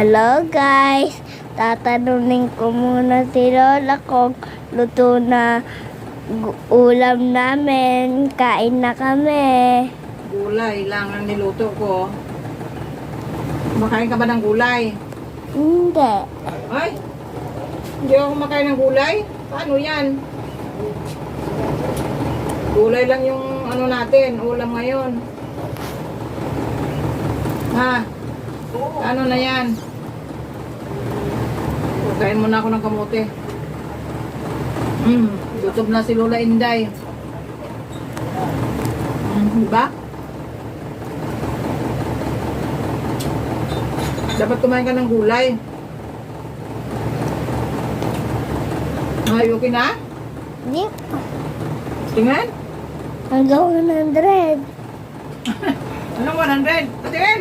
Hello guys, tatanungin ko muna si Lola kung luto na ulam namin. Kain na kami. Gulay lang ang niluto ko. Kumakain ka ba ng gulay? Hindi. Ay, hindi ako kumakain ng gulay? Paano yan? Gulay lang yung ano natin, ulam ngayon. Ha? Ano na yan? Kain muna ako ng kamote. Gutom na si Lola Inday. Diba? Dapat kumain ka ng gulay. Ay, okay na? Hindi. Tingnan? Hanggang 100. Anong 100? Patingin!